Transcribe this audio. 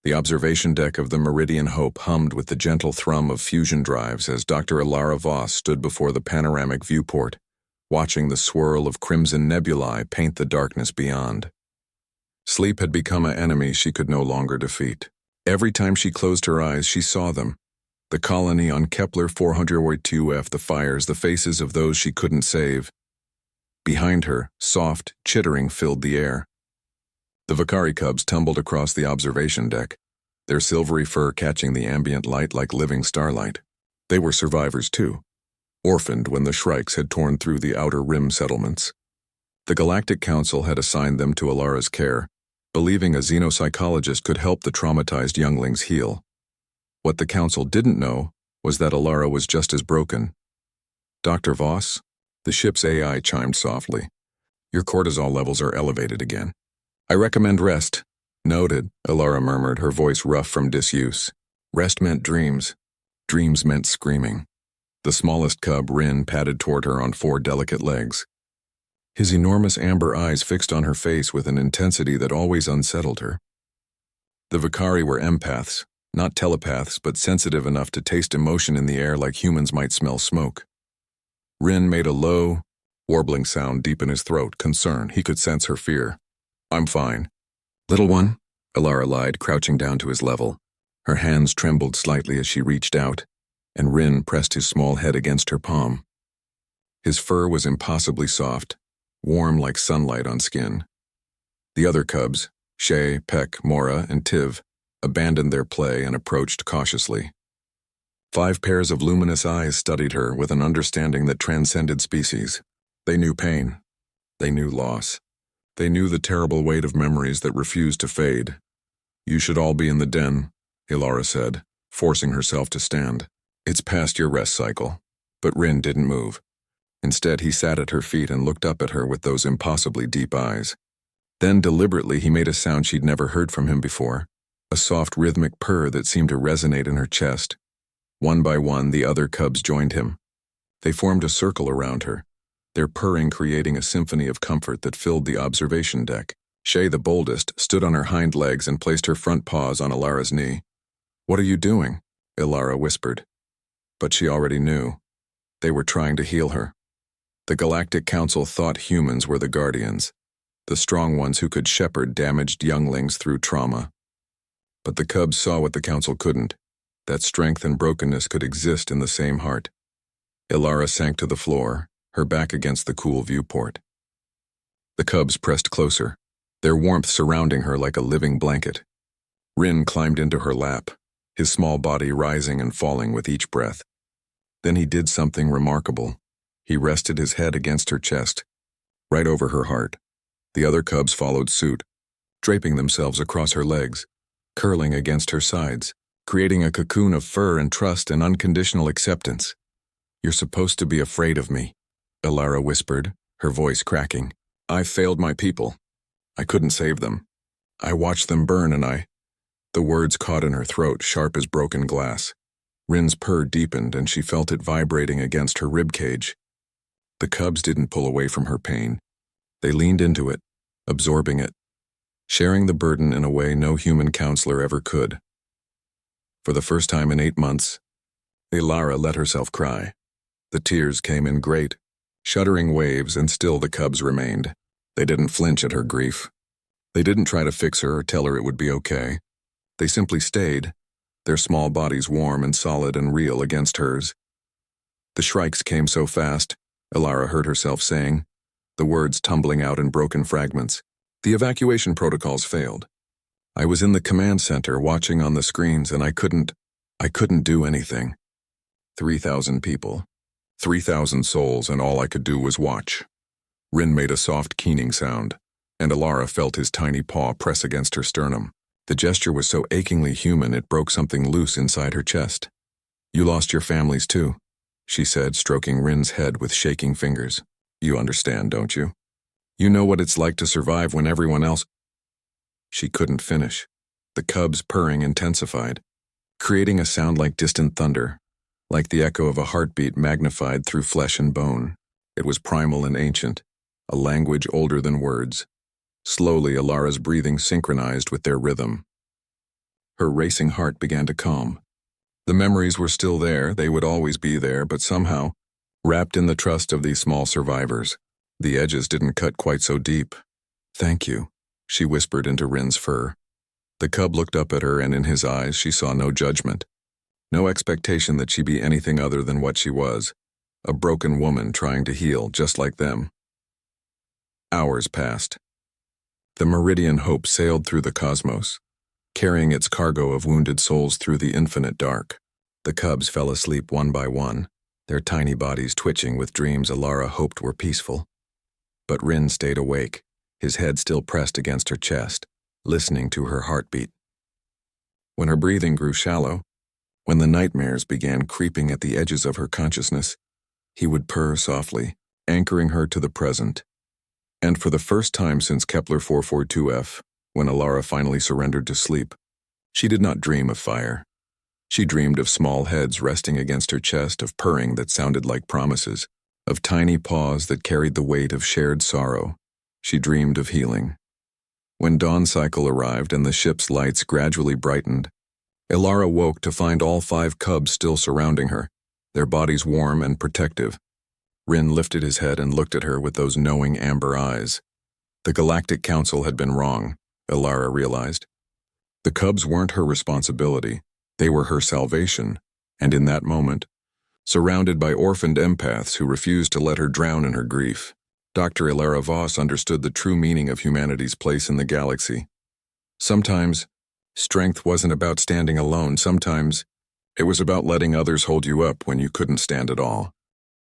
The observation deck of the Meridian Hope hummed with the gentle thrum of fusion drives as Dr. Ilara Voss stood before the panoramic viewport, watching the swirl of crimson nebulae paint the darkness beyond. Sleep had become an enemy she could no longer defeat. Every time she closed her eyes, she saw them. The colony on Kepler 402F, the fires, the faces of those she couldn't save. Behind her, soft, chittering filled the air. The Vakari cubs tumbled across the observation deck, their silvery fur catching the ambient light like living starlight. They were survivors too, orphaned when the Shrikes had torn through the outer rim settlements. The Galactic Council had assigned them to Ilara's care, believing a xenopsychologist could help the traumatized younglings heal. What the Council didn't know was that Ilara was just as broken. "Dr. Voss?" The ship's AI chimed softly. "Your cortisol levels are elevated again. I recommend rest." "Noted," Ilara murmured, her voice rough from disuse. Rest meant dreams. Dreams meant screaming. The smallest cub, Rin, padded toward her on 4 delicate legs. His enormous amber eyes fixed on her face with an intensity that always unsettled her. The Vakari were empaths, not telepaths, but sensitive enough to taste emotion in the air like humans might smell smoke. Rin made a low, warbling sound deep in his throat, concern. He could sense her fear. "I'm fine." "Little one," Ilara lied, crouching down to his level. Her hands trembled slightly as she reached out, and Rin pressed his small head against her palm. His fur was impossibly soft, warm like sunlight on skin. The other cubs, Shay, Peck, Mora, and Tiv, abandoned their play and approached cautiously. 5 pairs of luminous eyes studied her with an understanding that transcended species. They knew pain. They knew loss. They knew the terrible weight of memories that refused to fade. "You should all be in the den," Ilara said, forcing herself to stand. "It's past your rest cycle." But Rin didn't move. Instead, he sat at her feet and looked up at her with those impossibly deep eyes. Then, deliberately, he made a sound she'd never heard from him before, a soft rhythmic purr that seemed to resonate in her chest. One by one, the other cubs joined him. They formed a circle around her, their purring creating a symphony of comfort that filled the observation deck. Shay, the boldest, stood on her hind legs and placed her front paws on Ilara's knee. "What are you doing?" Ilara whispered. But she already knew. They were trying to heal her. The Galactic Council thought humans were the guardians, the strong ones who could shepherd damaged younglings through trauma. But the cubs saw what the Council couldn't, that strength and brokenness could exist in the same heart. Ilara sank to the floor, her back against the cool viewport. The cubs pressed closer, their warmth surrounding her like a living blanket. Rin climbed into her lap, his small body rising and falling with each breath. Then he did something remarkable. He rested his head against her chest, right over her heart. The other cubs followed suit, draping themselves across her legs, curling against her sides, creating a cocoon of fur and trust and unconditional acceptance. "You're supposed to be afraid of me," Ilara whispered, her voice cracking. "I failed my people. I couldn't save them. I watched them burn and I—" The words caught in her throat, sharp as broken glass. Rin's purr deepened and she felt it vibrating against her ribcage. The cubs didn't pull away from her pain. They leaned into it, absorbing it, sharing the burden in a way no human counselor ever could. For the first time in 8 months, Ilara let herself cry. The tears came in great, shuddering waves, and still the cubs remained. They didn't flinch at her grief. They didn't try to fix her or tell her it would be okay. They simply stayed, their small bodies warm and solid and real against hers. "The Shrikes came so fast," Ilara heard herself saying, the words tumbling out in broken fragments. "The evacuation protocols failed. I was in the command center watching on the screens and I couldn't do anything. 3,000 people, 3,000 souls, and all I could do was watch." Rin made a soft keening sound, and Ilara felt his tiny paw press against her sternum. The gesture was so achingly human it broke something loose inside her chest. "You lost your families too," she said, stroking Rin's head with shaking fingers. "You understand, don't you? You know what it's like to survive when everyone else—" She couldn't finish. The cubs' purring intensified, creating a sound like distant thunder, like the echo of a heartbeat magnified through flesh and bone. It was primal and ancient, a language older than words. Slowly, Ilara's breathing synchronized with their rhythm. Her racing heart began to calm. The memories were still there, they would always be there, but somehow, wrapped in the trust of these small survivors, the edges didn't cut quite so deep. "Thank you," she whispered into Rin's fur. The cub looked up at her, and in his eyes she saw no judgment, no expectation that she be anything other than what she was, a broken woman trying to heal just like them. Hours passed. The Meridian Hope sailed through the cosmos, carrying its cargo of wounded souls through the infinite dark. The cubs fell asleep one by one, their tiny bodies twitching with dreams Alara hoped were peaceful. But Rin stayed awake, his head still pressed against her chest, listening to her heartbeat. When her breathing grew shallow, when the nightmares began creeping at the edges of her consciousness, he would purr softly, anchoring her to the present. And for the first time since Kepler 442f, when Alara finally surrendered to sleep, she did not dream of fire. She dreamed of small heads resting against her chest, of purring that sounded like promises, of tiny paws that carried the weight of shared sorrow. She dreamed of healing. When dawn cycle arrived and the ship's lights gradually brightened, Alara woke to find all 5 cubs still surrounding her, their bodies warm and protective. Rin lifted his head and looked at her with those knowing amber eyes. The Galactic Council had been wrong, Alara realized. The cubs weren't her responsibility, they were her salvation, and in that moment, surrounded by orphaned empaths who refused to let her drown in her grief, Dr. Alara Voss understood the true meaning of humanity's place in the galaxy. Sometimes, strength wasn't about standing alone. Sometimes, it was about letting others hold you up when you couldn't stand at all.